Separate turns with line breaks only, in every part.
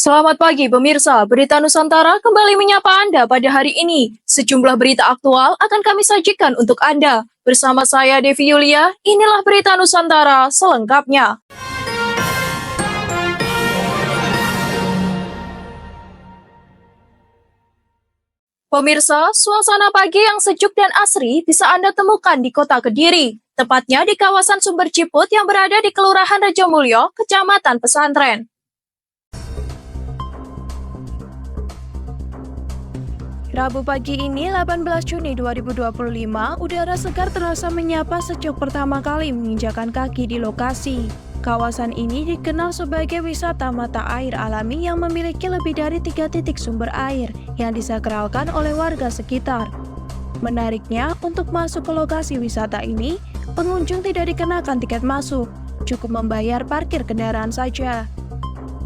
Selamat pagi pemirsa, Berita Nusantara kembali menyapa Anda pada hari ini. Sejumlah berita aktual akan kami sajikan untuk Anda. Bersama saya Devi Yulia, inilah Berita Nusantara selengkapnya. Pemirsa, suasana pagi yang sejuk dan asri bisa Anda temukan di kota Kediri, tepatnya di kawasan Sumber Ciput yang berada di Kelurahan Rejomulyo, Kecamatan Pesantren. Rabu pagi ini, 18 Juni 2025, udara segar terasa menyapa sejak pertama kali menginjakan kaki di lokasi. Kawasan ini dikenal sebagai wisata mata air alami yang memiliki lebih dari 3 titik sumber air yang disakralkan oleh warga sekitar. Menariknya, untuk masuk ke lokasi wisata ini, pengunjung tidak dikenakan tiket masuk, cukup membayar parkir kendaraan saja.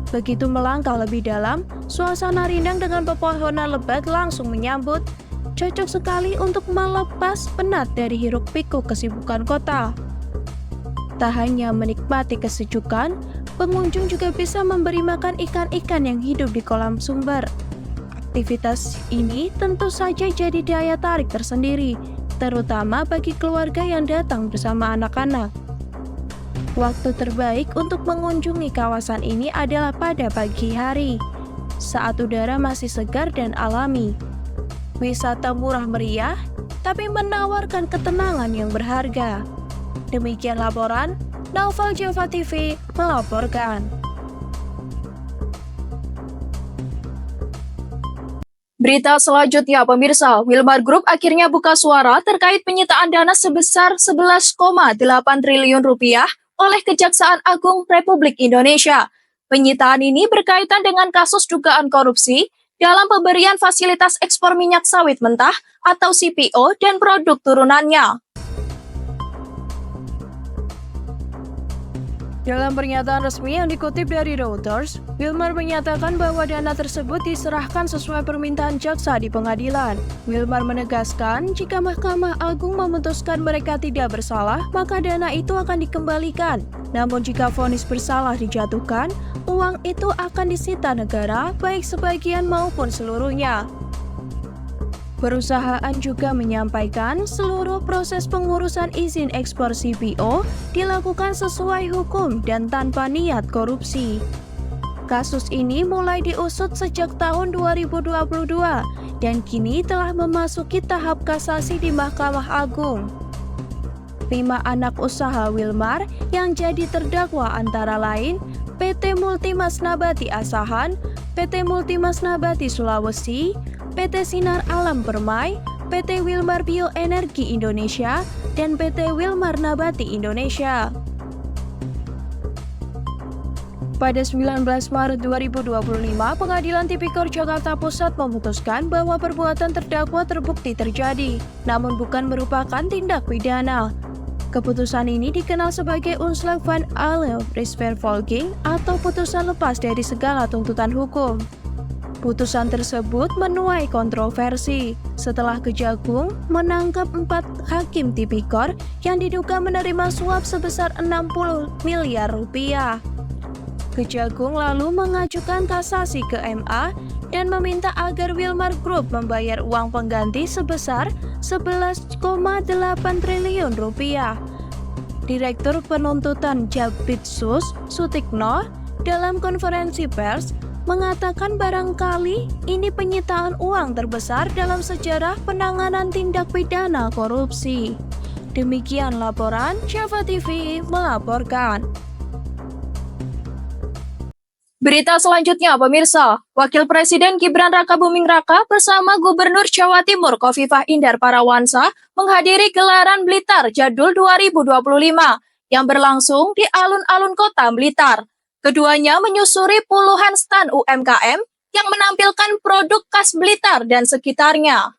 Begitu melangkah lebih dalam, suasana rindang dengan pepohonan lebat langsung menyambut. Cocok sekali untuk melepas penat dari hiruk-pikuk kesibukan kota. Tak hanya menikmati kesejukan, pengunjung juga bisa memberi makan ikan-ikan yang hidup di kolam sumber. Aktivitas ini tentu saja jadi daya tarik tersendiri, terutama bagi keluarga yang datang bersama anak-anak. Waktu terbaik untuk mengunjungi kawasan ini adalah pada pagi hari, saat udara masih segar dan alami. Wisata murah meriah, tapi menawarkan ketenangan yang berharga. Demikian laporan, Naufal Java TV melaporkan. Berita selanjutnya, pemirsa, Wilmar Group akhirnya buka suara terkait penyitaan dana sebesar 11,8 triliun rupiah oleh Kejaksaan Agung Republik Indonesia. Penyitaan ini berkaitan dengan kasus dugaan korupsi dalam pemberian fasilitas ekspor minyak sawit mentah atau CPO dan produk turunannya. Dalam pernyataan resmi yang dikutip dari Reuters, Wilmar menyatakan bahwa dana tersebut diserahkan sesuai permintaan jaksa di pengadilan. Wilmar menegaskan, jika Mahkamah Agung memutuskan mereka tidak bersalah, maka dana itu akan dikembalikan. Namun jika vonis bersalah dijatuhkan, uang itu akan disita negara, baik sebagian maupun seluruhnya. Perusahaan juga menyampaikan seluruh proses pengurusan izin ekspor CPO dilakukan sesuai hukum dan tanpa niat korupsi. Kasus ini mulai diusut sejak tahun 2022 dan kini telah memasuki tahap kasasi di Mahkamah Agung. 5 anak usaha Wilmar yang jadi terdakwa antara lain PT Multimas Nabati Asahan, PT Multimas Nabati Sulawesi, PT Sinar Alam Permai, PT Wilmar Bioenergi Indonesia, dan PT Wilmar Nabati Indonesia. Pada 19 Maret 2025, Pengadilan Tipikor Jakarta Pusat memutuskan bahwa perbuatan terdakwa terbukti terjadi, namun bukan merupakan tindak pidana. Keputusan ini dikenal sebagai Ontslag van alle rechtsvervolging atau putusan lepas dari segala tuntutan hukum. Putusan tersebut menuai kontroversi setelah Kejagung menangkap 4 hakim tipikor yang diduga menerima suap sebesar 60 miliar rupiah. Kejagung lalu mengajukan kasasi ke MA dan meminta agar Wilmar Group membayar uang pengganti sebesar 11,8 triliun rupiah. Direktur Penuntutan Jampitsus Sutikno dalam konferensi pers mengatakan barangkali ini penyitaan uang terbesar dalam sejarah penanganan tindak pidana korupsi. Demikian laporan Java TV melaporkan. Berita selanjutnya, pemirsa, Wakil Presiden Gibran Rakabuming Raka bersama Gubernur Jawa Timur Khofifah Indar Parawansa menghadiri gelaran Blitar Jadul 2025 yang berlangsung di alun-alun kota Blitar. Keduanya menyusuri puluhan stan UMKM yang menampilkan produk khas Blitar dan sekitarnya.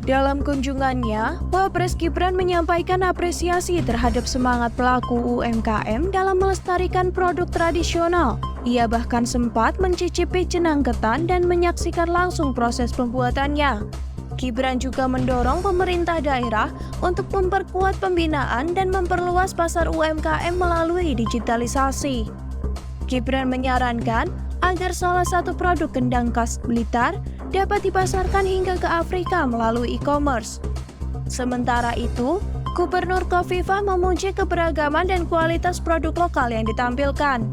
Dalam kunjungannya, Wapres Gibran menyampaikan apresiasi terhadap semangat pelaku UMKM dalam melestarikan produk tradisional. Ia bahkan sempat mencicipi jenang ketan dan menyaksikan langsung proses pembuatannya. Gibran juga mendorong pemerintah daerah untuk memperkuat pembinaan dan memperluas pasar UMKM melalui digitalisasi. Gibran menyarankan agar salah satu produk kendang khas Blitar dapat dipasarkan hingga ke Afrika melalui e-commerce. Sementara itu, Gubernur Khofifah memuji keberagaman dan kualitas produk lokal yang ditampilkan.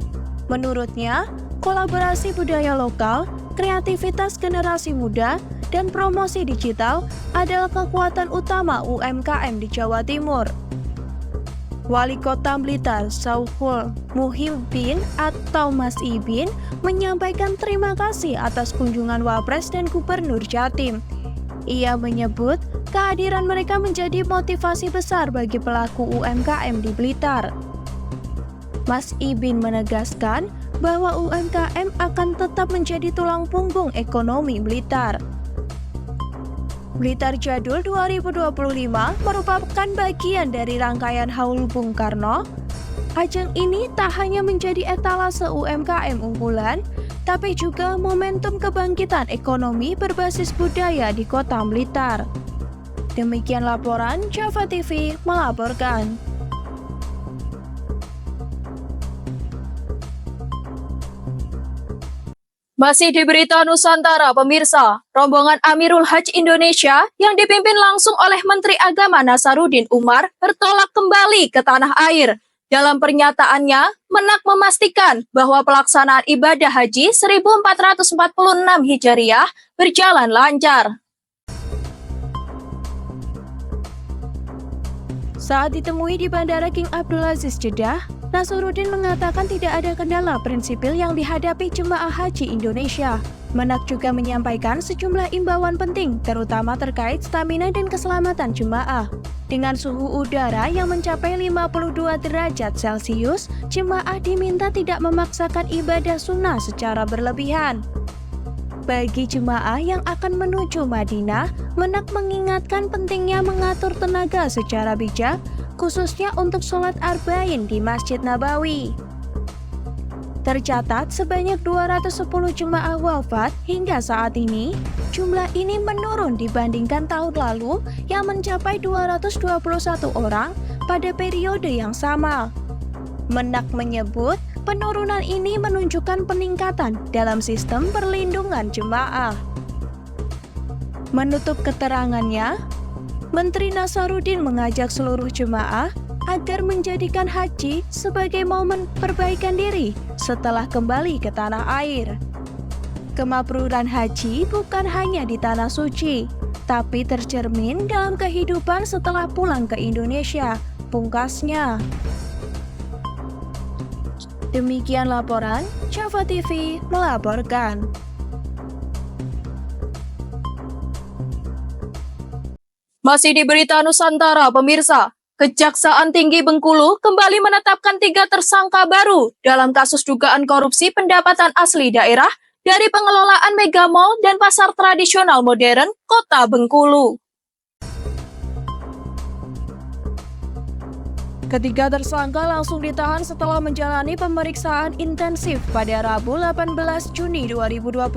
Menurutnya, kolaborasi budaya lokal, kreativitas generasi muda, dan promosi digital adalah kekuatan utama UMKM di Jawa Timur. Wali Kota Blitar, Sauhul Muhyiddin atau Mas Ibin, menyampaikan terima kasih atas kunjungan Wapres dan Gubernur Jatim. Ia menyebut kehadiran mereka menjadi motivasi besar bagi pelaku UMKM di Blitar. Mas Ibin menegaskan bahwa UMKM akan tetap menjadi tulang punggung ekonomi Blitar. Blitar Jadul 2025 merupakan bagian dari rangkaian Haul Bung Karno. Ajang ini tak hanya menjadi etalase UMKM unggulan, tapi juga momentum kebangkitan ekonomi berbasis budaya di Kota Blitar. Demikian laporan Java TV melaporkan.
Masih di Berita Nusantara, pemirsa, rombongan Amirul Hajj Indonesia yang dipimpin langsung oleh Menteri Agama Nasaruddin Umar bertolak kembali ke tanah air. Dalam pernyataannya, Menak memastikan bahwa pelaksanaan ibadah haji 1446 Hijriah berjalan lancar.
Saat ditemui di Bandara King Abdulaziz Jeddah, Nasaruddin mengatakan tidak ada kendala prinsipil yang dihadapi jemaah haji Indonesia. Menak juga menyampaikan sejumlah imbauan penting, terutama terkait stamina dan keselamatan jemaah. Dengan suhu udara yang mencapai 52 derajat Celcius, jemaah diminta tidak memaksakan ibadah sunnah secara berlebihan. Bagi jemaah yang akan menuju Madinah, Menak mengingatkan pentingnya mengatur tenaga secara bijak, khususnya untuk sholat arba'in di Masjid Nabawi. Tercatat sebanyak 210 jemaah wafat hingga saat ini. Jumlah ini menurun dibandingkan tahun lalu yang mencapai 221 orang pada periode yang sama. Menak menyebut penurunan ini menunjukkan peningkatan dalam sistem perlindungan jemaah. Menutup keterangannya, Menteri Nasaruddin mengajak seluruh jemaah agar menjadikan haji sebagai momen perbaikan diri setelah kembali ke tanah air. Kemakruran haji bukan hanya di tanah suci, tapi tercermin dalam kehidupan setelah pulang ke Indonesia, pungkasnya. Demikian laporan Java TV melaporkan.
Masih di Berita Nusantara, pemirsa, Kejaksaan Tinggi Bengkulu kembali menetapkan 3 tersangka baru dalam kasus dugaan korupsi pendapatan asli daerah dari pengelolaan Mega Mall dan pasar tradisional modern Kota Bengkulu.
Ketiga tersangka langsung ditahan setelah menjalani pemeriksaan intensif pada Rabu 18 Juni 2025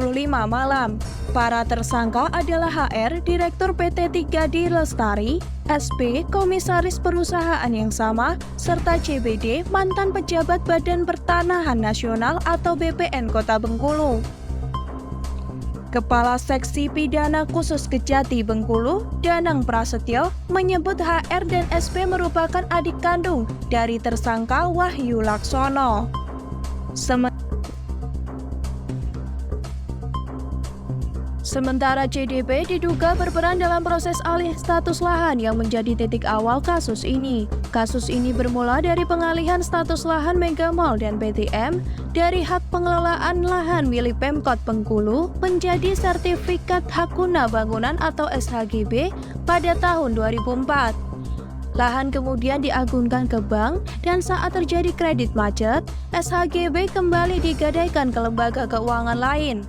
malam. Para tersangka adalah HR, Direktur PT 3D Lestari, SP, Komisaris Perusahaan yang sama, serta CBD, mantan pejabat Badan Pertanahan Nasional atau BPN Kota Bengkulu. Kepala Seksi Pidana Khusus Kejati Bengkulu, Danang Prasetyo, menyebut HR dan SP merupakan adik kandung dari tersangka Wahyu Laksono. Sementara CDP diduga berperan dalam proses alih status lahan yang menjadi titik awal kasus ini. Kasus ini bermula dari pengalihan status lahan Mega Mall dan PTM dari hak pengelolaan lahan milik Pemkot Bengkulu menjadi sertifikat hak guna bangunan atau SHGB pada tahun 2004. Lahan kemudian diagunkan ke bank dan saat terjadi kredit macet, SHGB kembali digadaikan ke lembaga keuangan lain.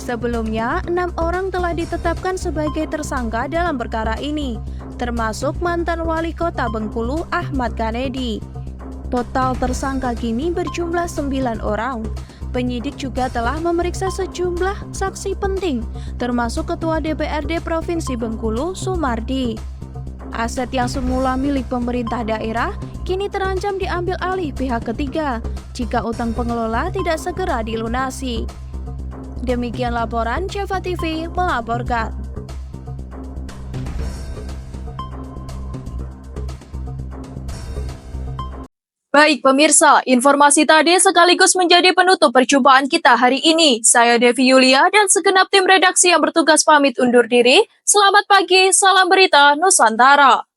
Sebelumnya, 6 orang telah ditetapkan sebagai tersangka dalam perkara ini, termasuk mantan wali kota Bengkulu Ahmad Kanedi. Total tersangka kini berjumlah 9 orang. Penyidik juga telah memeriksa sejumlah saksi penting, termasuk Ketua DPRD Provinsi Bengkulu, Sumardi. Aset yang semula milik pemerintah daerah kini terancam diambil alih pihak ketiga jika utang pengelola tidak segera dilunasi. Demikian laporan Java TV melaporkan.
Baik pemirsa, informasi tadi sekaligus menjadi penutup perjumpaan kita hari ini. Saya Devi Yulia dan segenap tim redaksi yang bertugas pamit undur diri. Selamat pagi, salam berita Nusantara.